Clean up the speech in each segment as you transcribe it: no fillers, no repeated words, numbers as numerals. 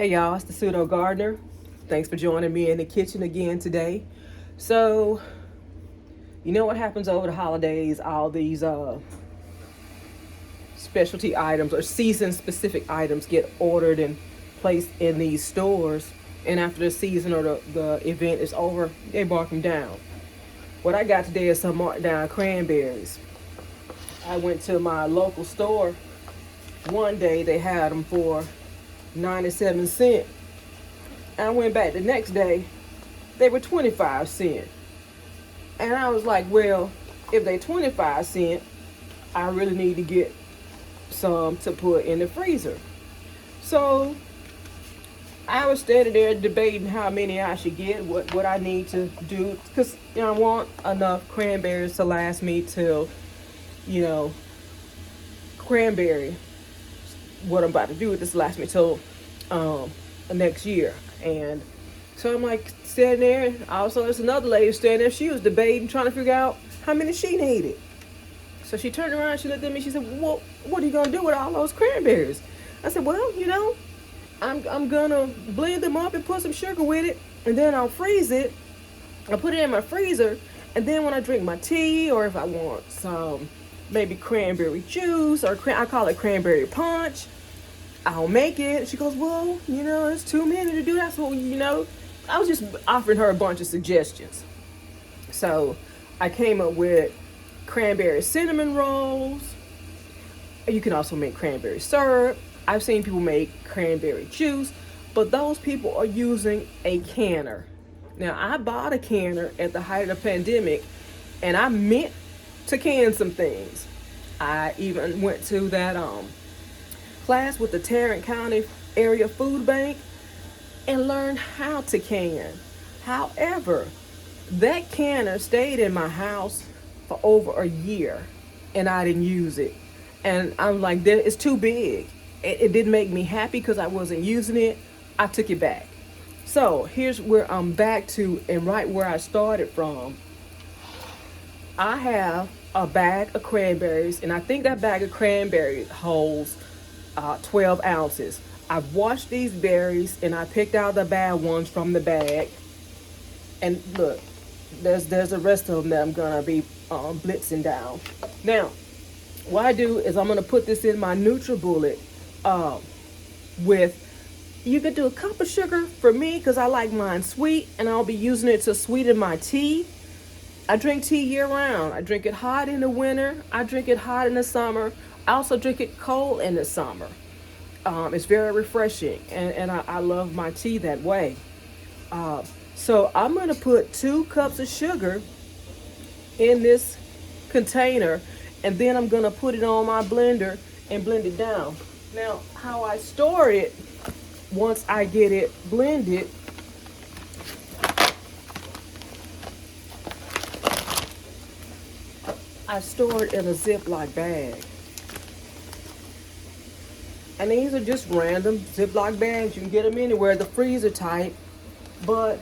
Hey y'all, it's the Pseudo Gardener. Thanks for joining me in the kitchen again today. So, you know what happens over the holidays? All these specialty items or season specific items get ordered and placed in these stores. And after the season or the event is over, they mark them down. What I got today is some marked down cranberries. I went to my local store. One day they had them for 97 cents. I went back the next day, they were 25 cents. And I was like, well, if they 25 cents, I really need to get some to put in the freezer. So I was standing there debating how many I should get, what I need to do, because I want enough cranberries to last me till, cranberry, what I'm about to do with this last me till next year. And so I'm like standing there, and also there's another lady standing there. She was debating, trying to figure out how many she needed. So she turned around, she looked at me, she said, well, what are you gonna do with all those cranberries? I said, well, I'm gonna blend them up and put some sugar with it, and then I'll freeze it. I'll put it in my freezer, and then when I drink my tea, or if I want some maybe cranberry juice, or I call it cranberry punch, I'll make it. She goes, well, it's too many to do that. So, I was just offering her a bunch of suggestions. So I came up with cranberry cinnamon rolls. You can also make cranberry syrup. I've seen people make cranberry juice, but those people are using a canner. Now, I bought a canner at the height of the pandemic, and I meant to can some things. I even went to that class with the Tarrant County Area Food Bank and learned how to can. However, that canner stayed in my house for over a year and I didn't use it. And I'm like, it's too big. It didn't make me happy because I wasn't using it. I took it back. So here's where I'm back to, and right where I started from. I have a bag of cranberries, and I think that bag of cranberries holds 12 ounces. I've washed these berries and I picked out the bad ones from the bag. And look, there's the rest of them that I'm gonna be blitzing down. Now, what I do is I'm gonna put this in my NutriBullet you could do a cup of sugar for me because I like mine sweet, and I'll be using it to sweeten my tea. I drink tea year round. I drink it hot in the winter. I drink it hot in the summer. I also drink it cold in the summer. It's very refreshing, and I love my tea that way. So I'm going to put 2 cups of sugar in this container, and then I'm going to put it on my blender and blend it down. Now, how I store it, once I get it blended, I store it in a Ziploc bag. And these are just random Ziploc bags. You can get them anywhere, the freezer type. But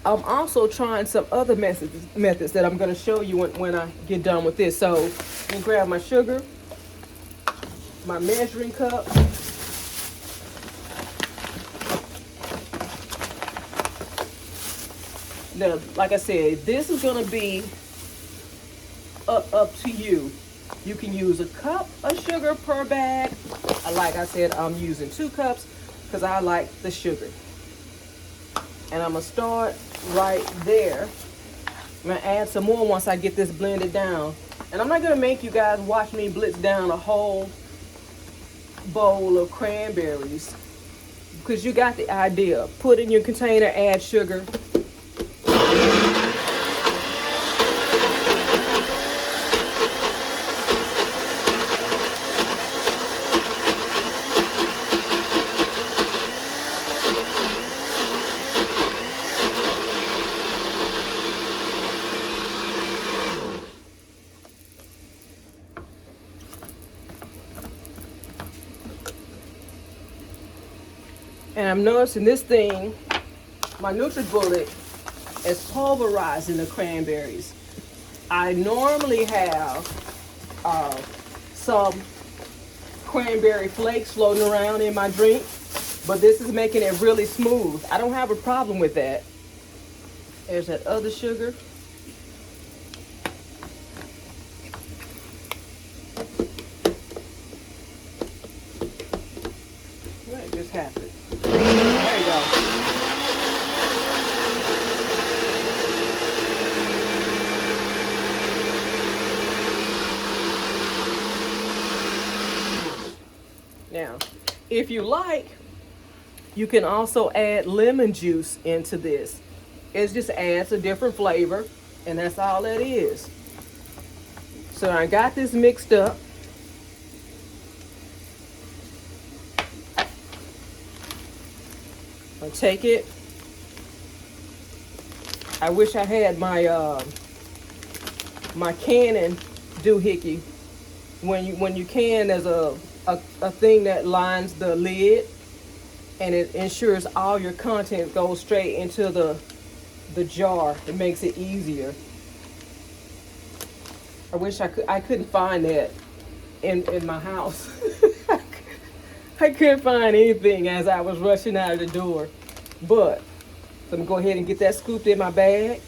I'm also trying some other methods that I'm going to show you when I get done with this. So you can grab my sugar, my measuring cup. Now, like I said, this is going to be up to you. You can use a cup of sugar per bag. Like I said, I'm using 2 cups because I like the sugar. And I'm going to start right there. I'm going to add some more once I get this blended down. And I'm not going to make you guys watch me blitz down a whole bowl of cranberries, because you got the idea. Put in your container, add sugar. And I'm noticing this thing, my NutriBullet, is pulverizing the cranberries. I normally have some cranberry flakes floating around in my drink. But this is making it really smooth. I don't have a problem with that. There's that other sugar. What just happened? There you go. Now, if you like, you can also add lemon juice into this. It just adds a different flavor, and that's all it is. So I got this mixed up. I'll take it. I wish I had my canning doohickey. When you can, there's a thing that lines the lid, and it ensures all your content goes straight into the jar. It makes it easier. I wish I couldn't find that in my house. I couldn't find anything as I was rushing out of the door. But let me go ahead and get that scooped in my bag.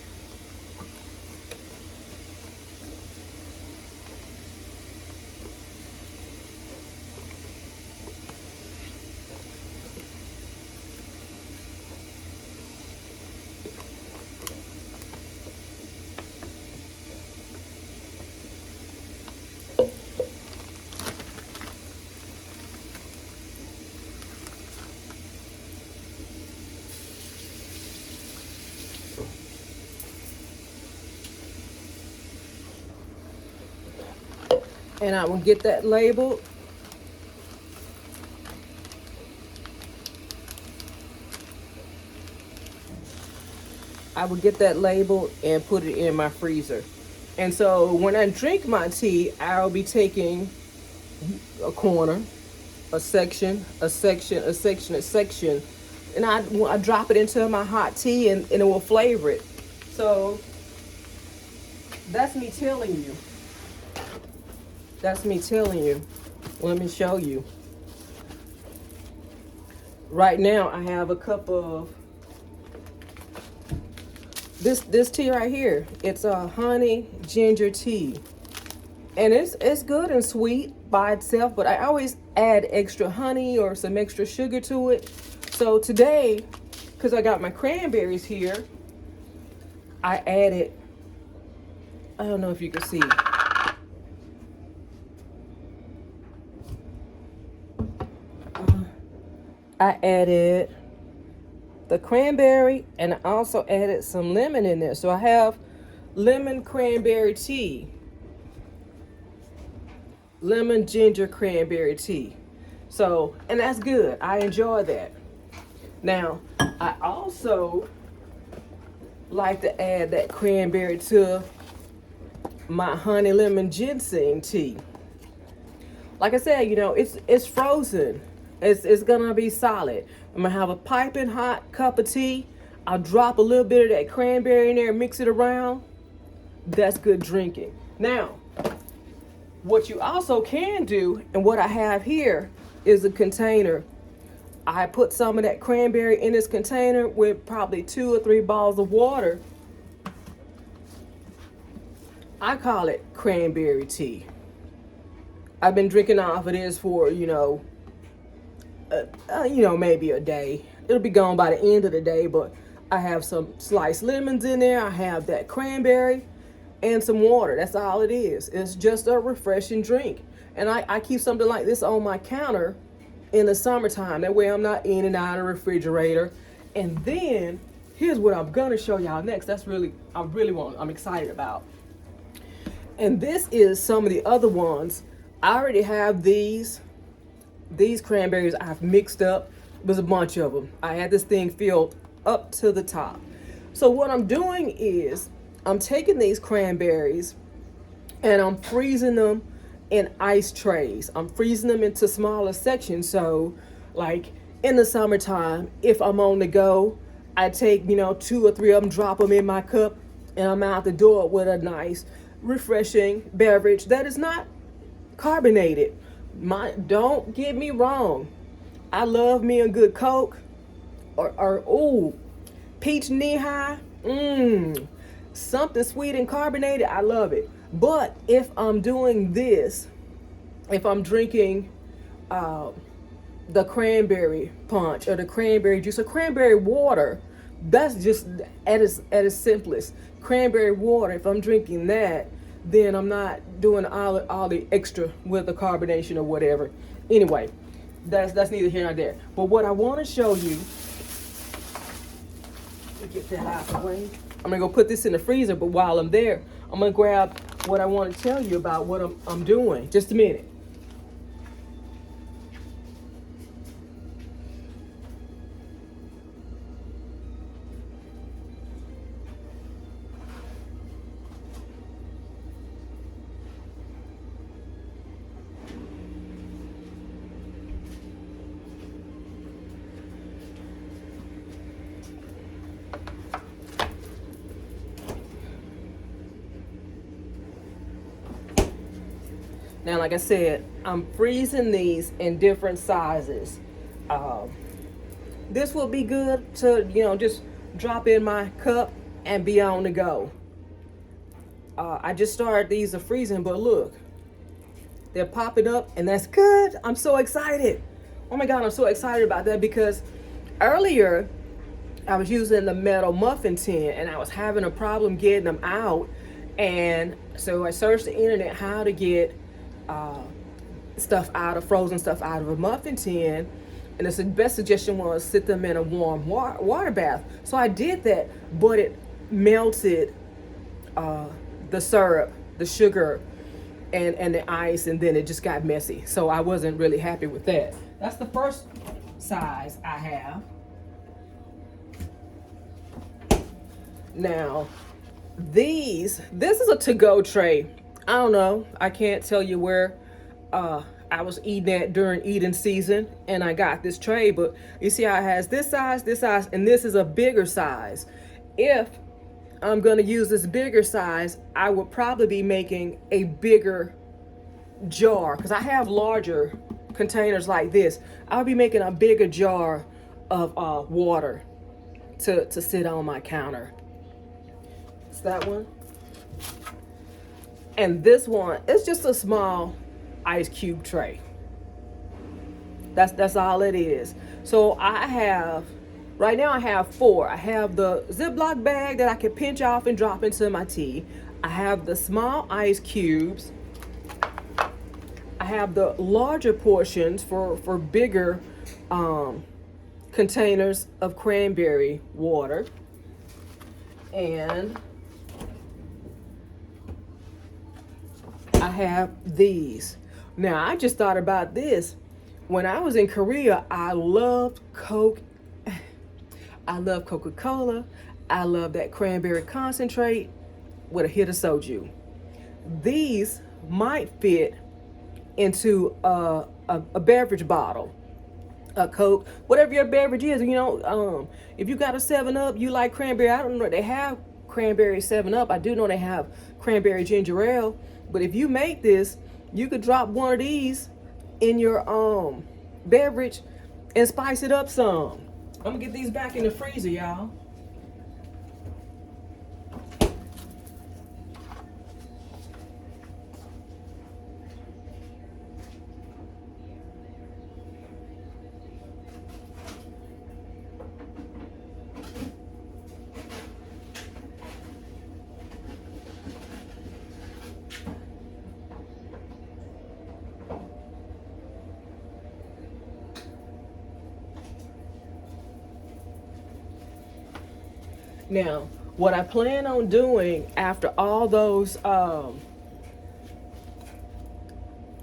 And I will get that labeled. I will get that labeled and put it in my freezer. And so when I drink my tea, I'll be taking a corner, a section, a section, a section, a section, and I drop it into my hot tea, and it will flavor it. So that's me telling you. That's me telling you. Let me show you. Right now I have a cup of this tea right here. It's a honey ginger tea. And it's good and sweet by itself, but I always add extra honey or some extra sugar to it. So today, because I got my cranberries here, I added, I don't know if you can see, I added the cranberry, and I also added some lemon in there. So I have lemon cranberry tea, lemon ginger cranberry tea. So, and that's good. I enjoy that. Now, I also like to add that cranberry to my honey lemon ginseng tea. Like I said, you know, it's frozen. It's gonna be solid. I'm gonna have a piping hot cup of tea. I'll drop a little bit of that cranberry in there, mix it around. That's good drinking. Now, what you also can do, and what I have here, is a container. I put some of that cranberry in this container with probably 2 or 3 bottles of water. I call it cranberry tea. I've been drinking off of this for, maybe a day. It'll be gone by the end of the day, but I have some sliced lemons in there. I have that cranberry and some water. That's all it is. It's just a refreshing drink. And I keep something like this on my counter in the summertime. That way I'm not in and out of the refrigerator. And then here's what I'm gonna show y'all next. I'm excited about. And this is some of the other ones. I already have these cranberries I've mixed up. There's a bunch of them. I had this thing filled up to the top. So what I'm doing is I'm taking these cranberries and I'm freezing them in ice trays. I'm freezing them into smaller sections. So like in the summertime, if I'm on the go, I take, 2 or 3 of them, drop them in my cup, and I'm out the door with a nice, refreshing beverage that is not carbonated. Don't get me wrong. I love me a good Coke or ooh, peach knee high. Something sweet and carbonated. I love it. But if I'm doing this, if I'm drinking the cranberry punch or the cranberry juice or cranberry water, that's just at its simplest. Cranberry water. If I'm drinking that, then I'm not doing all the extra with the carbonation or whatever. Anyway, that's neither here nor there. But what I want to show you, let me get that out of the way. I'm gonna go put this in the freezer. But while I'm there, I'm gonna grab what I want to tell you about what I'm doing. Just a minute. Now, like I said, I'm freezing these in different sizes. Um, this will be good to, just drop in my cup and be on the go. I just started these are freezing, but look, they're popping up, and that's good. I'm so excited. Oh my God, I'm so excited about that because earlier I was using the metal muffin tin and I was having a problem getting them out. And so I searched the internet how to get frozen stuff out of a muffin tin. And the best suggestion was sit them in a warm water bath. So I did that, but it melted the syrup, the sugar, and the ice, and then it just got messy. So I wasn't really happy with that. That's the first size I have. Now, this is a to-go tray. I don't know. I can't tell you where I was eating at during eating season, and I got this tray. But you see how it has this size, and this is a bigger size. If I'm going to use this bigger size, I would probably be making a bigger jar because I have larger containers like this. I'll be making a bigger jar of water to sit on my counter. It's that one. And this one, it's just a small ice cube tray. That's all it is. So right now I have 4. I have the Ziploc bag that I can pinch off and drop into my tea. I have the small ice cubes. I have the larger portions for bigger containers of cranberry water. And I have these. Now, I just thought about this. When I was in Korea, I loved Coke. I love Coca-Cola. I love that cranberry concentrate with a hit of soju. These might fit into a beverage bottle, a Coke, whatever your beverage is. If you got a 7-Up, you like cranberry. I don't know they have cranberry 7-Up. I do know they have cranberry ginger ale. But if you make this, you could drop one of these in your beverage and spice it up some. I'm gonna get these back in the freezer, y'all. Now, what I plan on doing after all those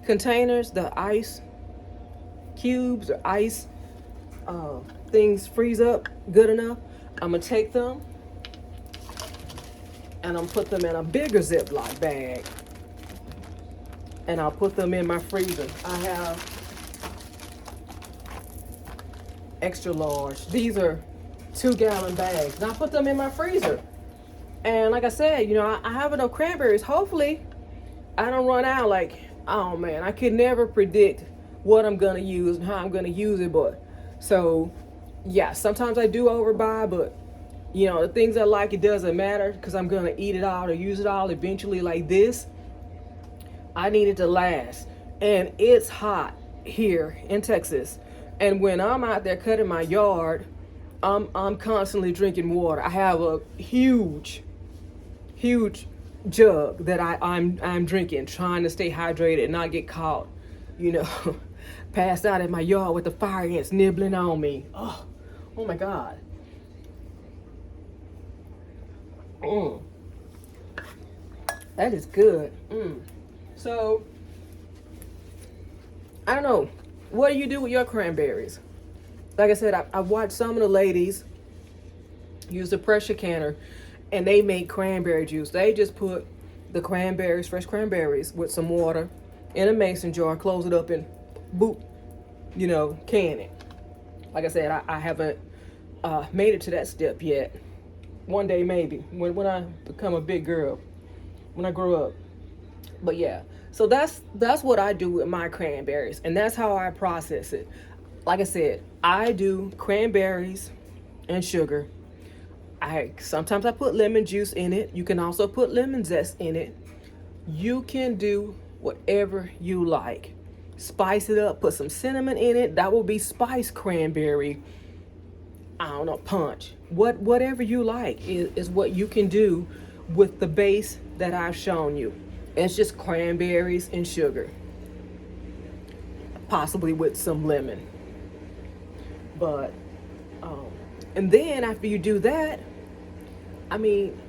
containers, the ice cubes or ice things freeze up good enough, I'm going to take them and I'm put them in a bigger Ziploc bag. And I'll put them in my freezer. I have extra large. These are 2-gallon bags. And I put them in my freezer. And like I said, I have enough cranberries. Hopefully, I don't run out. Oh man, I could never predict what I'm gonna use and how I'm gonna use it. But so yeah, sometimes I do overbuy, but you know, the things I like, it doesn't matter because I'm gonna eat it all or use it all eventually. Like this, I need it to last. And it's hot here in Texas. And when I'm out there cutting my yard, I'm constantly drinking water. I have a huge jug that I'm drinking, trying to stay hydrated and not get caught, you know, passed out in my yard with the fire ants nibbling on me. Oh my God. That is good. So, I don't know. What do you do with your cranberries? Like I said, I watched some of the ladies use the pressure canner and they make cranberry juice. They just put the cranberries, fresh cranberries, with some water in a mason jar, close it up, and boop, you know, can it. Like I said, I haven't made it to that step yet. One day maybe, when I become a big girl, when I grow up. But yeah, so that's what I do with my cranberries, and that's how I process it. Like I said, I do cranberries and sugar. Sometimes I put lemon juice in it. You can also put lemon zest in it. You can do whatever you like. Spice it up, put some cinnamon in it. That will be spiced cranberry. I don't know, punch. Whatever you like is what you can do with the base that I've shown you. It's just cranberries and sugar, possibly with some lemon. But and then after you do that, I mean,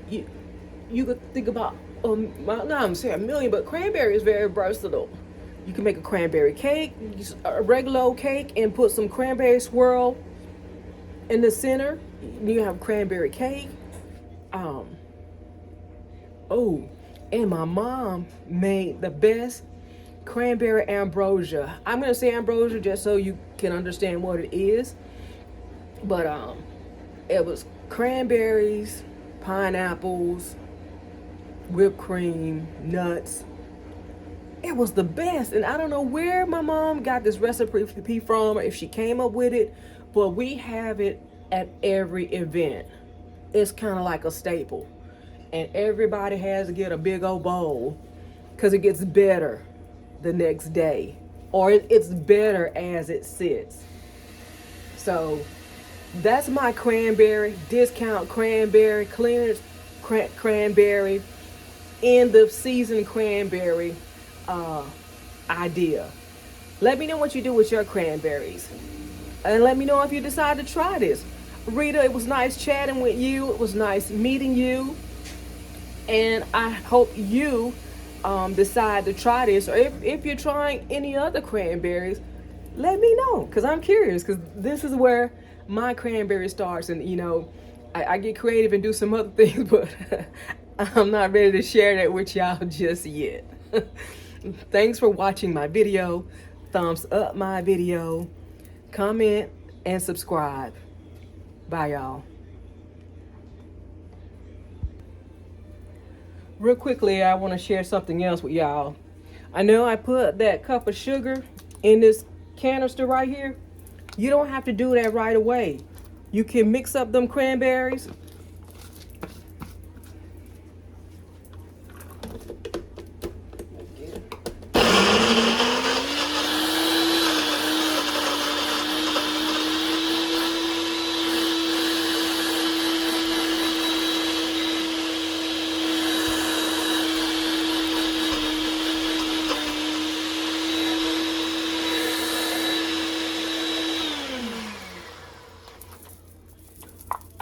you could think about not I'm saying a million, but cranberry is very versatile. You can make a cranberry cake, a regular old cake, and put some cranberry swirl in the center. You have cranberry cake. Oh, and my mom made the best cranberry ambrosia. I'm gonna say ambrosia just so you can understand what it is. But it was cranberries, pineapples, whipped cream, nuts. It was the best, and I don't know where my mom got this recipe from, or if she came up with it, but we have it at every event. It's kind of like a staple, and everybody has to get a big old bowl because it gets better the next day, or it's better as it sits. So that's my cranberry, discount cranberry, cleaners cranberry, end of season cranberry idea. Let me know what you do with your cranberries, and let me know if you decide to try this. Rita, it was nice chatting with you. It was nice meeting you, and I hope you decide to try this, or if you're trying any other cranberries, let me know, because I'm curious, because this is where my cranberry starts. And you know, I get creative and do some other things, but I'm not ready to share that with y'all just yet. Thanks for watching my video. Thumbs up my video, comment, and subscribe. Bye, y'all. Real quickly, I want to share something else with y'all. I know I put that cup of sugar in this canister right here. You don't have to do that right away. You can mix up them cranberries.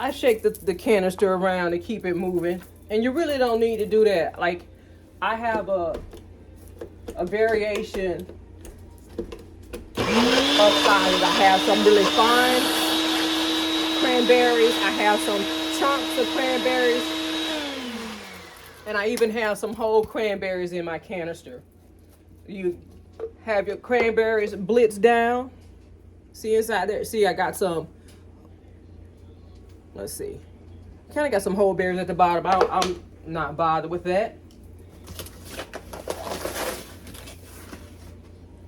I shake the canister around to keep it moving, and you really don't need to do that. Like, I have a variation of sizes. I have some really fine cranberries. I have some chunks of cranberries, and I even have some whole cranberries in my canister. You have your cranberries blitzed down. See inside there? See, I got some. Let's see. Kind of got some whole berries at the bottom. I'm not bothered with that.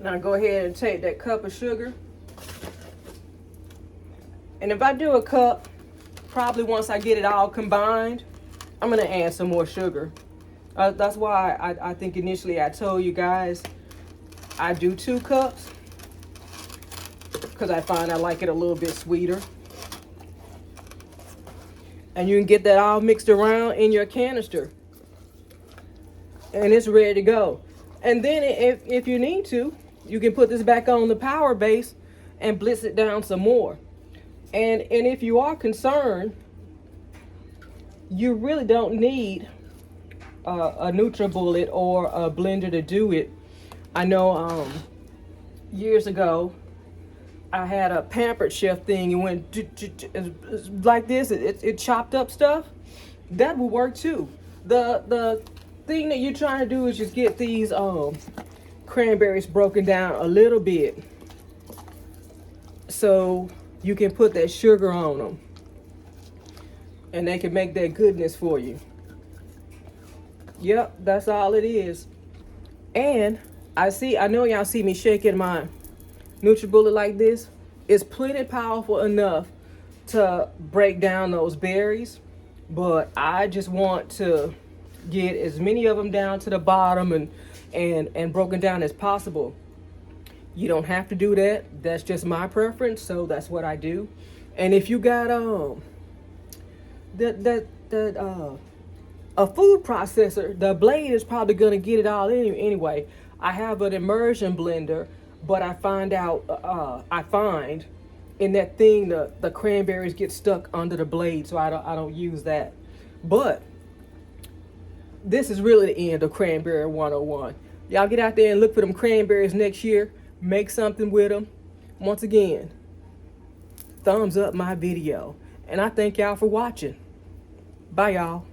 Now go ahead and take that cup of sugar. And if I do a cup, probably once I get it all combined, I'm gonna add some more sugar. That's why I think initially I told you guys I do 2 cups, because I find I like it a little bit sweeter. And you can get that all mixed around in your canister. And it's ready to go. And then if you need to, you can put this back on the power base and blitz it down some more. And if you are concerned, you really don't need a NutriBullet or a blender to do it. I know years ago, I had a Pampered Chef thing and went like this. It chopped up stuff. That will work too. The thing that you're trying to do is just get these cranberries broken down a little bit, so you can put that sugar on them, and they can make that goodness for you. Yep, that's all it is. And I know y'all see me shaking my NutriBullet like this. It's plenty powerful enough to break down those berries, but I just want to get as many of them down to the bottom and broken down as possible. You don't have to do that. That's just my preference, so that's what I do. And if you got a food processor, the blade is probably gonna get it all in anyway. I have an immersion blender, but I find in that thing the cranberries get stuck under the blade, so I don't use that. But this is really the end of Cranberry 101. Y'all get out there and look for them cranberries next year. Make something with them. Once again, thumbs up my video. And I thank y'all for watching. Bye, y'all.